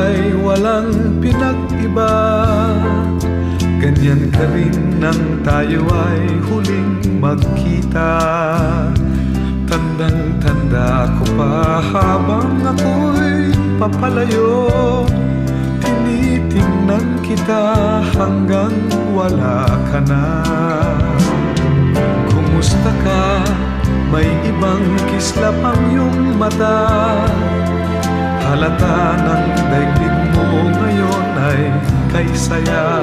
ay walang pinag-iba. Ganyan ka rin nang tayo ay huling magkita. Tandang-tanda ko pa habang ako'y papalayo, tinitingnan kita hanggang wala ka na. Kumusta ka? May ibang kislap ang iyong mata. Halata ng daigdig mo ngayon ay kay saya.